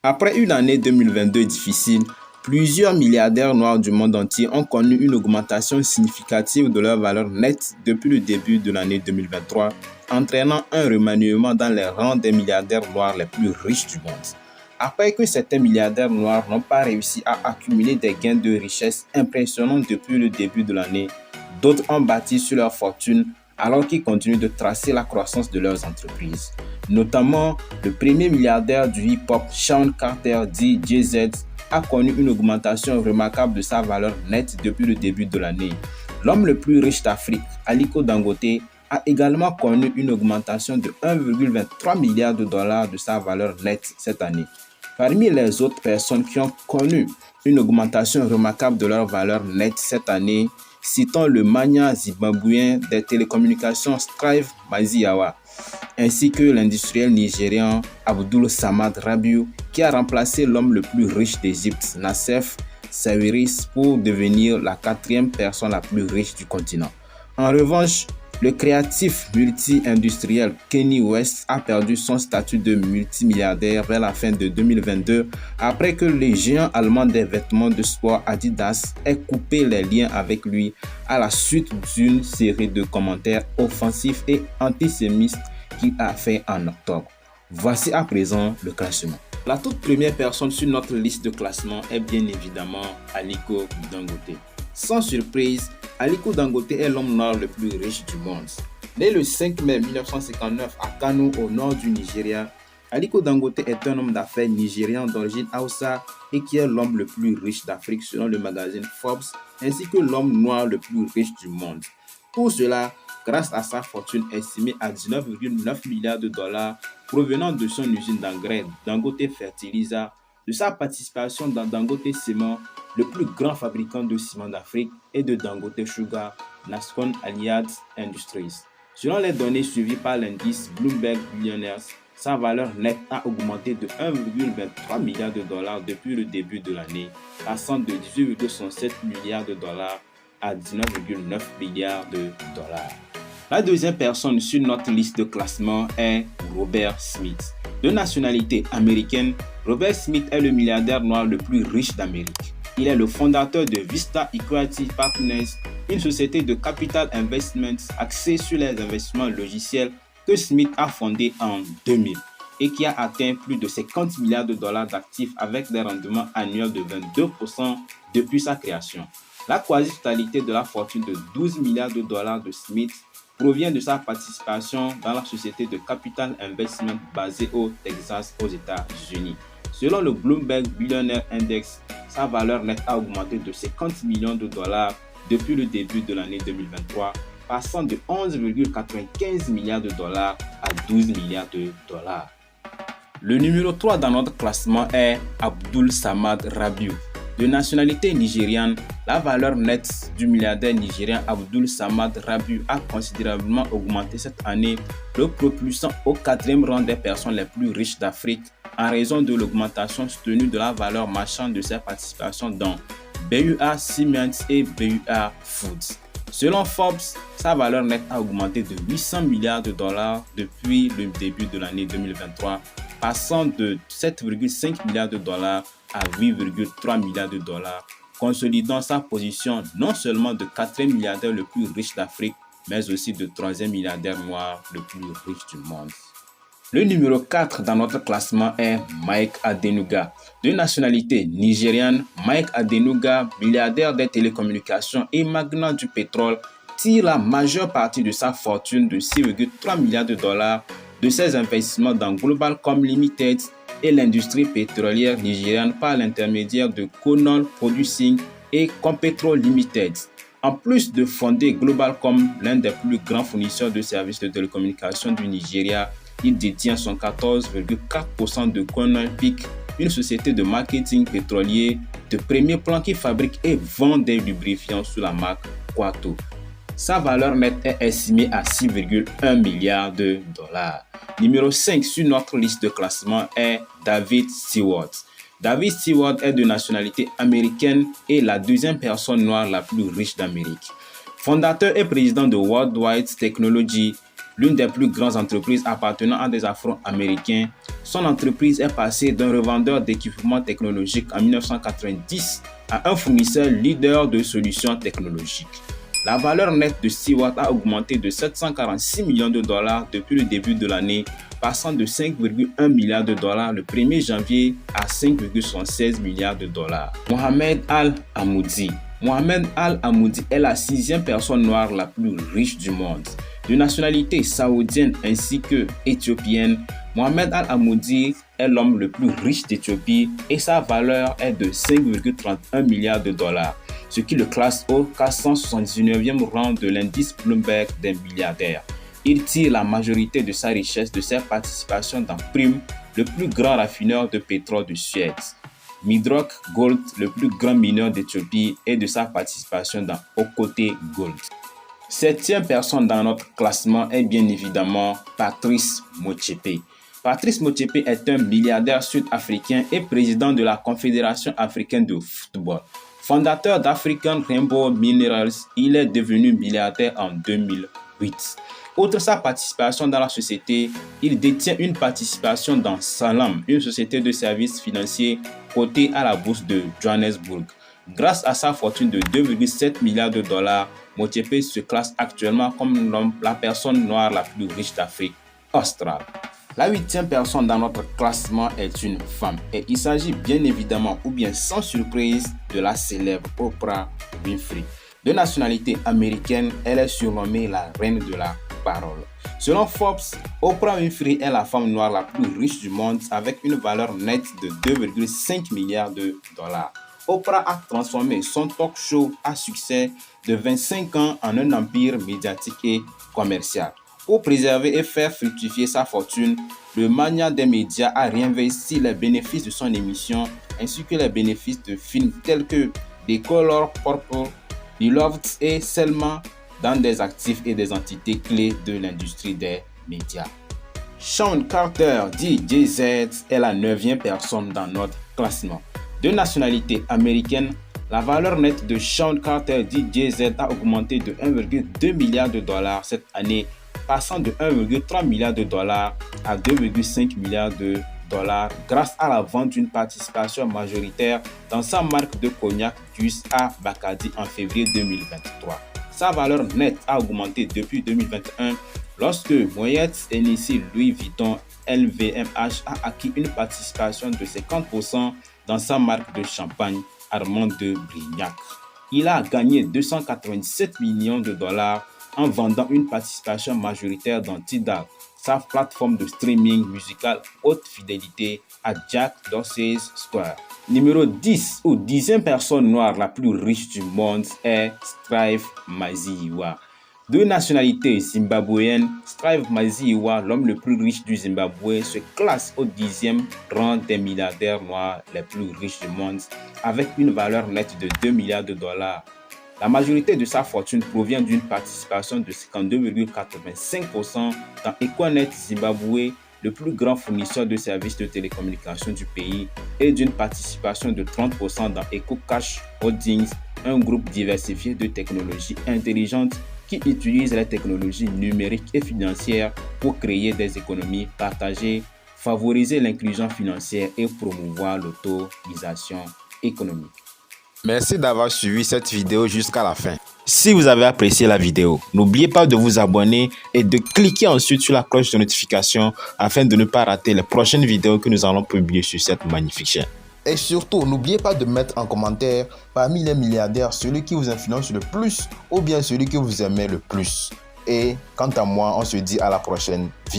Après une année 2022 difficile, plusieurs milliardaires noirs du monde entier ont connu une augmentation significative de leur valeur nette depuis le début de l'année 2023, entraînant un remaniement dans les rangs des milliardaires noirs les plus riches du monde. Après que certains milliardaires noirs n'ont pas réussi à accumuler des gains de richesse impressionnants depuis le début de l'année, d'autres ont bâti sur leur fortune alors qu'ils continuent de tracer la croissance de leurs entreprises. Notamment, le premier milliardaire du hip-hop, Sean Carter, dit Jay-Z, a connu une augmentation remarquable de sa valeur nette depuis le début de l'année. L'homme le plus riche d'Afrique, Aliko Dangote, a également connu une augmentation de 1,23 milliard de dollars de sa valeur nette cette année. Parmi les autres personnes qui ont connu une augmentation remarquable de leur valeur nette cette année, citons le magnat zimbabwéen des télécommunications Strive Maziyawa, ainsi que l'industriel nigérian Abdul Samad Rabiu, qui a remplacé l'homme le plus riche d'Égypte, Nassef Sawiris, pour devenir la quatrième personne la plus riche du continent. En revanche, le créatif multi-industriel Kanye West a perdu son statut de multimilliardaire vers la fin de 2022 après que le géant allemand des vêtements de sport Adidas ait coupé les liens avec lui à la suite d'une série de commentaires offensifs et antisémites qu'il a fait en octobre. Voici à présent le classement. La toute première personne sur notre liste de classement est bien évidemment Aliko Dangote. Sans surprise, Aliko Dangote est l'homme noir le plus riche du monde. Né le 5 mai 1959 à Kano, au nord du Nigeria, Aliko Dangote est un homme d'affaires nigérian d'origine Hausa et qui est l'homme le plus riche d'Afrique selon le magazine Forbes, ainsi que l'homme noir le plus riche du monde. Tout cela grâce à sa fortune estimée à 19,9 milliards de dollars provenant de son usine d'engrais Dangote Fertilizer, de sa participation dans Dangote Cement, le plus grand fabricant de ciment d'Afrique, et de Dangote Sugar, Nascon Allied Industries. Selon les données suivies par l'indice Bloomberg Billionaires, sa valeur nette a augmenté de 1,23 milliard de dollars depuis le début de l'année, passant de 18,67 milliards de dollars à 19,9 milliards de dollars. La deuxième personne sur notre liste de classement est Robert Smith. De nationalité américaine, Robert Smith est le milliardaire noir le plus riche d'Amérique. Il est le fondateur de Vista Equity Partners, une société de capital investment axée sur les investissements logiciels que Smith a fondée en 2000 et qui a atteint plus de 50 milliards de dollars d'actifs avec des rendements annuels de 22% depuis sa création. La quasi-totalité de la fortune de 12 milliards de dollars de Smith provient de sa participation dans la société de capital investment basée au Texas aux États-Unis. Selon le Bloomberg Billionaire Index, sa valeur nette a augmenté de 50 millions de dollars depuis le début de l'année 2023, passant de 11,95 milliards de dollars à 12 milliards de dollars. Le numéro 3 dans notre classement est Abdul Samad Rabiu. De nationalité nigériane, la valeur nette du milliardaire nigérien Abdul Samad Rabiu a considérablement augmenté cette année, le propulsant au 4e rang des personnes les plus riches d'Afrique en raison de l'augmentation soutenue de la valeur marchande de ses participations dans BUA Cement et BUA Foods. Selon Forbes, sa valeur nette a augmenté de 800 milliards de dollars depuis le début de l'année 2023, passant de 7,5 milliards de dollars à 8,3 milliards de dollars, consolidant sa position non seulement de 4e milliardaire le plus riche d'Afrique, mais aussi de 3e milliardaire noir le plus riche du monde. Le numéro 4 dans notre classement est Mike Adenuga. De nationalité nigériane, Mike Adenuga, milliardaire des télécommunications et magnat du pétrole, tire la majeure partie de sa fortune de 6,3 milliards de dollars de ses investissements dans Globalcom Limited et l'industrie pétrolière nigériane par l'intermédiaire de Conol Producing et Competro Limited. En plus de fonder Globalcom, l'un des plus grands fournisseurs de services de télécommunications du Nigeria, il détient son 14,4% de Conol Peak, une société de marketing pétrolier de premier plan qui fabrique et vend des lubrifiants sous la marque Quato. Sa valeur nette est estimée à 6,1 milliards de dollars. Numéro 5 sur notre liste de classement est David Stewart. David Stewart est de nationalité américaine et la deuxième personne noire la plus riche d'Amérique. Fondateur et président de Worldwide Technology, l'une des plus grandes entreprises appartenant à des Afro-Américains, son entreprise est passée d'un revendeur d'équipements technologiques en 1990 à un fournisseur leader de solutions technologiques. La valeur nette de Stewart a augmenté de 746 millions de dollars depuis le début de l'année, passant de 5,1 milliards de dollars le 1er janvier à 5,76 milliards de dollars. Mohamed Al-Amoudi. Mohamed Al-Amoudi est la 6e personne noire la plus riche du monde. De nationalité saoudienne ainsi que éthiopienne, Mohamed Al-Amoudi est l'homme le plus riche d'Éthiopie et sa valeur est de 5,31 milliards de dollars, ce qui le classe au 479e rang de l'indice Bloomberg des milliardaires. Il tire la majorité de sa richesse de ses participations dans Prim, le plus grand raffineur de pétrole de Suède, Midrock Gold, le plus grand mineur d'Éthiopie, et de sa participation dans Okote Gold. 7e personne dans notre classement est bien évidemment Patrice Motsepe. Patrice Motsepe est un milliardaire sud-africain et président de la Confédération africaine de football. Fondateur d'African Rainbow Minerals, il est devenu milliardaire en 2008. Outre sa participation dans la société, il détient une participation dans Sanlam, une société de services financiers cotée à la bourse de Johannesburg. Grâce à sa fortune de 2,7 milliards de dollars, Motsepe se classe actuellement comme la personne noire la plus riche d'Afrique australe. La 8e personne dans notre classement est une femme et il s'agit bien évidemment ou bien sans surprise de la célèbre Oprah Winfrey. De nationalité américaine, elle est surnommée la reine de la parole. Selon Forbes, Oprah Winfrey est la femme noire la plus riche du monde avec une valeur nette de 2,5 milliards de dollars. Oprah a transformé son talk show à succès de 25 ans en un empire médiatique et commercial. Pour préserver et faire fructifier sa fortune, le magnat des médias a réinvesti les bénéfices de son émission ainsi que les bénéfices de films tels que The Color Purple, Beloved et Selma dans des actifs et des entités clés de l'industrie des médias. Shawn Carter DJZ est la 9e personne dans notre classement. De nationalité américaine, la valeur nette de Shawn Carter DJZ a augmenté de 1,2 milliard de dollars cette année, passant de 1,3 milliard de dollars à 2,5 milliards de dollars grâce à la vente d'une participation majoritaire dans sa marque de cognac Deuce à Bacardi en février 2023. Sa valeur nette a augmenté depuis 2021 lorsque Moet Hennessy Louis Vuitton LVMH a acquis une participation de 50% dans sa marque de champagne Armand de Brignac. Il a gagné 297 millions de dollars en vendant une participation majoritaire dans Tidal, sa plateforme de streaming musical haute fidélité à Jack Dorsey's Square. Numéro 10 ou 10e personne noire la plus riche du monde est Strive Maziwa. De nationalité zimbabwéenne, Strive Maziwa, l'homme le plus riche du Zimbabwe, se classe au 10e rang des milliardaires noirs les plus riches du monde avec une valeur nette de 2 milliards de dollars. La majorité de sa fortune provient d'une participation de 52,85% dans Econet Zimbabwe, le plus grand fournisseur de services de télécommunications du pays, et d'une participation de 30% dans EcoCash Holdings, un groupe diversifié de technologies intelligentes qui utilise les technologies numériques et financières pour créer des économies partagées, favoriser l'inclusion financière et promouvoir l'autonomisation économique. Merci d'avoir suivi cette vidéo jusqu'à la fin. Si vous avez apprécié la vidéo, n'oubliez pas de vous abonner et de cliquer ensuite sur la cloche de notification afin de ne pas rater les prochaines vidéos que nous allons publier sur cette magnifique chaîne. Et surtout, n'oubliez pas de mettre en commentaire parmi les milliardaires celui qui vous influence le plus ou bien celui que vous aimez le plus. Et quant à moi, on se dit à la prochaine vidéo.